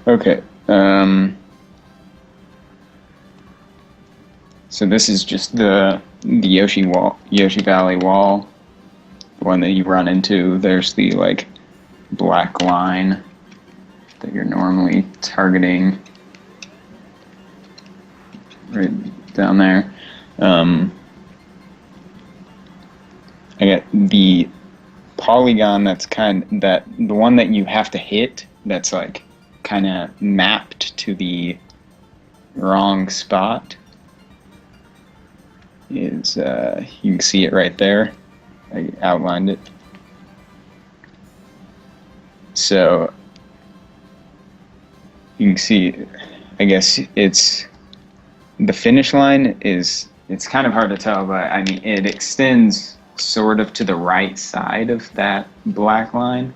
Okay. So this is just the Yoshi Valley wall, the one that you run into. There's the like black line that you're normally targeting right down there. I got the polygon that the one that you have to hit that's like kind of mapped to the wrong spot is you can see it right there. I outlined it. So you can see, I guess it's the finish line is, it's kind of hard to tell, but I mean it extends sort of to the right side of that black line.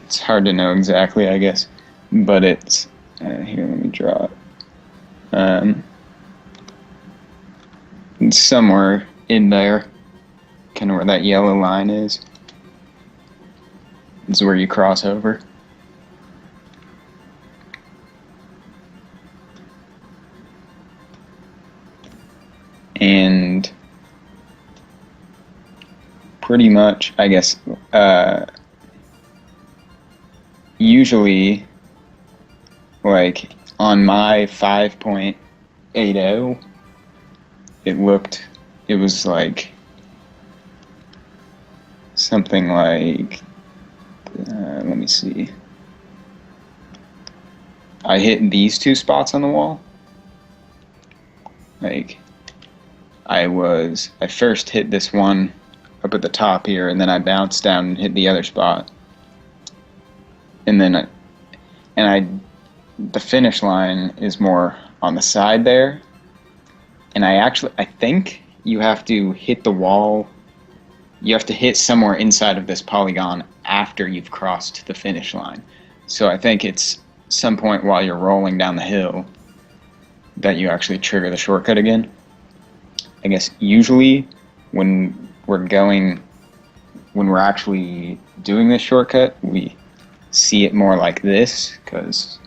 It's hard to know exactly, I guess, but it's here. Let me draw it. It's somewhere in there, kind of where that yellow line is. This is where you cross over. And pretty much, I guess, usually, like, on my 5.80, it was like something like, let me see. I hit these two spots on the wall. Like, I first hit this one up at the top here, and then I bounced down and hit the other spot. And then the finish line is more on the side there. And I think you have to hit the wall. You have to hit somewhere inside of this polygon after you've crossed the finish line. So I think it's some point while you're rolling down the hill that you actually trigger the shortcut again. I guess usually when we're actually doing this shortcut, we see it more like this, because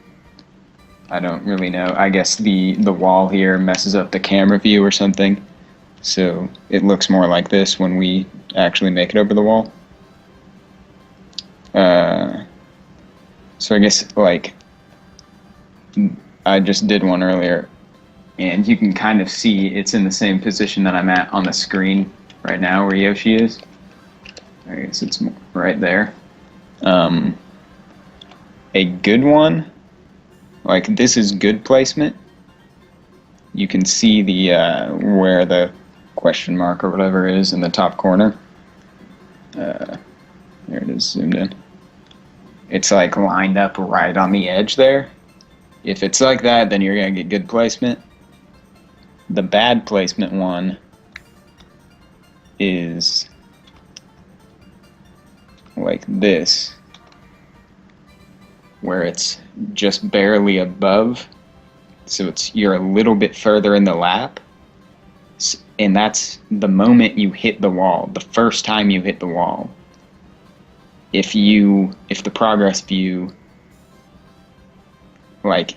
I don't really know. I guess the wall here messes up the camera view or something, so it looks more like this when we actually make it over the wall. So I guess, like, I just did one earlier, and you can kind of see it's in the same position that I'm at on the screen right now where Yoshi is. I guess it's right there. A good one, like, this is good placement. You can see the where the question mark or whatever is in the top corner. There it is, zoomed in. It's like lined up right on the edge there. If it's like that, then you're gonna get good placement. The bad placement one is like this, where it's just barely above, so you're a little bit further in the lap, and that's the moment you hit the wall, the first time you hit the wall. If the progress view, like,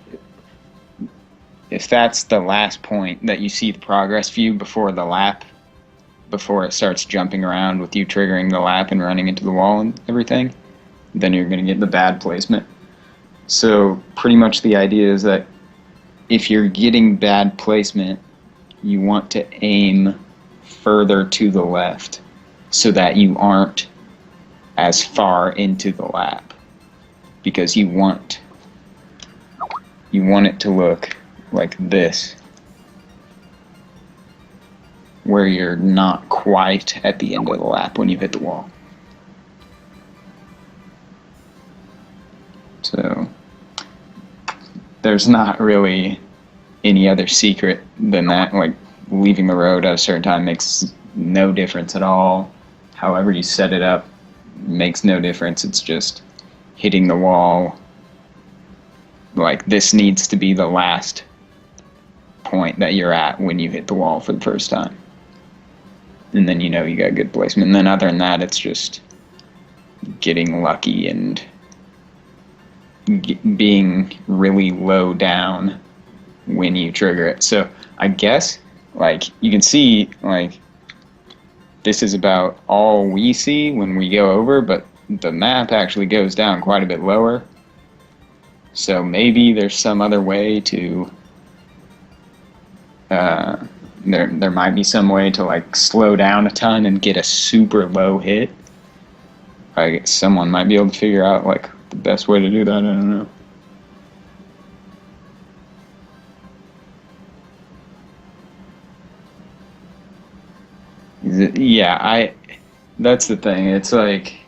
if that's the last point that you see the progress view before the lap, before it starts jumping around with you triggering the lap and running into the wall and everything, then you're going to get the bad placement. So pretty much the idea is that if you're getting bad placement, you want to aim further to the left so that you aren't as far into the lap, because you want it to look like this, where you're not quite at the end of the lap when you hit the wall. So there's not really any other secret than that. Like, leaving the road at a certain time makes no difference at all. However you set it up makes no difference. It's just hitting the wall. Like, this needs to be the last point that you're at when you hit the wall for the first time. And then you know you got good placement. And then other than that, it's just getting lucky and being really low down when you trigger it. So I guess, like, you can see, like, this is about all we see when we go over, but the map actually goes down quite a bit lower. So maybe there's some other way to, there might be some way to, like, slow down a ton and get a super low hit. I guess someone might be able to figure out, like, the best way to do that. I don't know. Yeah, that's the thing. It's like,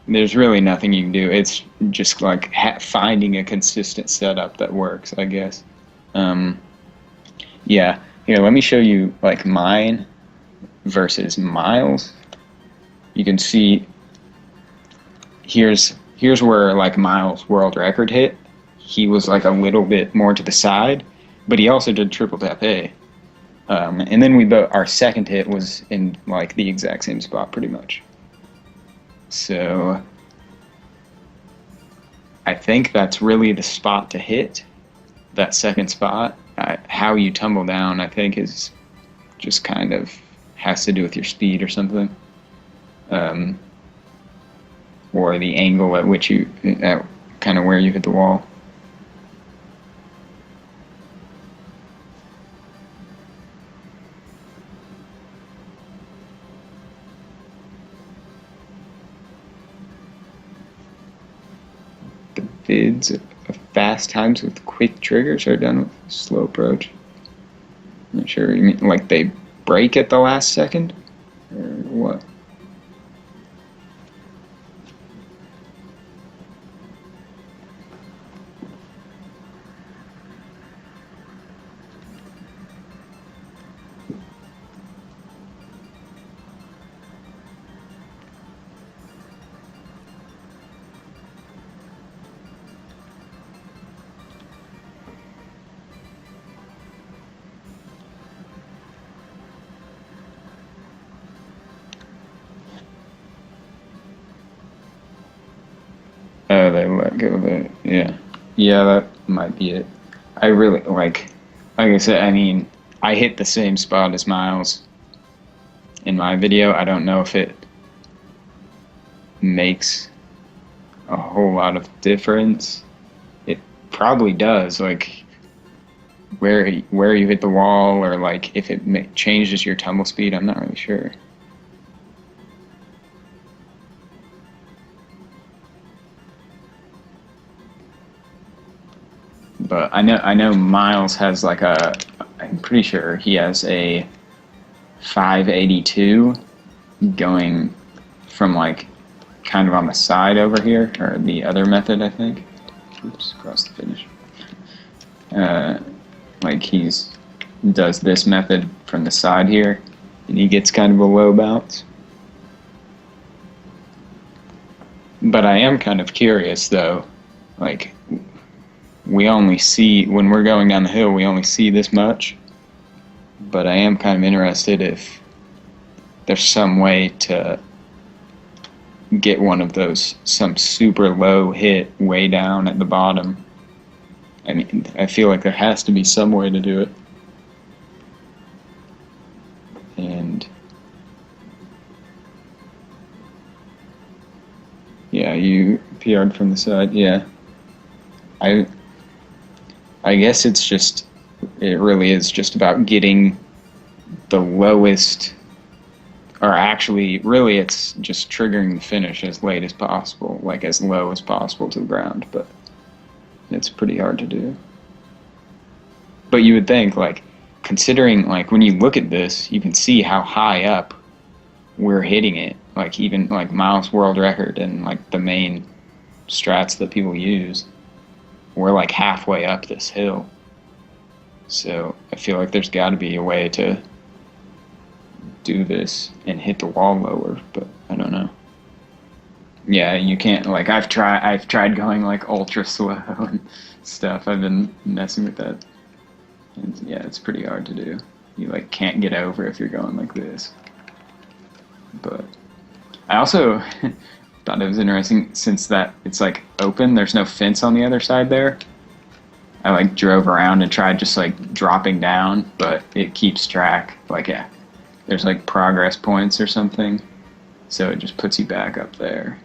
there's really nothing you can do. It's just like finding a consistent setup that works, I guess. Um, yeah, here, let me show you, like, mine versus Miles. You can see here's where, like, Miles' world record hit. He was, like, a little bit more to the side, but he also did triple tap A. And then our second hit was in, like, the exact same spot, pretty much. So I think that's really the spot to hit, that second spot. How you tumble down, I think, is just kind of has to do with your speed or something. Or the angle at which kind of where you hit the wall. The vids of fast times with quick triggers are done with slow approach. I'm not sure. You mean like they break at the last second? Or what? Oh, they let go of it. Yeah. Yeah, that might be it. I really, like I said, I mean, I hit the same spot as Miles in my video. I don't know if it makes a whole lot of difference. It probably does, like, where you hit the wall, or, like, if it changes your tumble speed. I'm not really sure. But I know Miles has, like, I'm pretty sure he has a 582 going from, like, kind of on the side over here, or the other method, I think. Oops, across the finish. Like, does this method from the side here, and he gets kind of a low bounce. But I am kind of curious, though, like, we only see, when we're going down the hill, we only see this much. But I am kind of interested if there's some way to get one of those, some super low hit way down at the bottom. I mean, I feel like there has to be some way to do it. And yeah, you PR'd from the side. Yeah. I guess it really is just about getting the lowest, or actually, really, it's just triggering the finish as late as possible, like as low as possible to the ground, but it's pretty hard to do. But you would think, like, considering, like, when you look at this, you can see how high up we're hitting it, like, even, like, Miles' world record and, like, the main strats that people use. We're, like, halfway up this hill. So I feel like there's got to be a way to do this and hit the wall lower, but I don't know. Yeah, you can't, like, I've tried going, like, ultra slow and stuff. I've been messing with that. And yeah, it's pretty hard to do. You, like, can't get over if you're going like this. But I also Thought it was interesting since that it's like open. There's no fence on the other side there. I like drove around and tried just like dropping down, but it keeps track. Like, yeah, there's like progress points or something, so it just puts you back up there.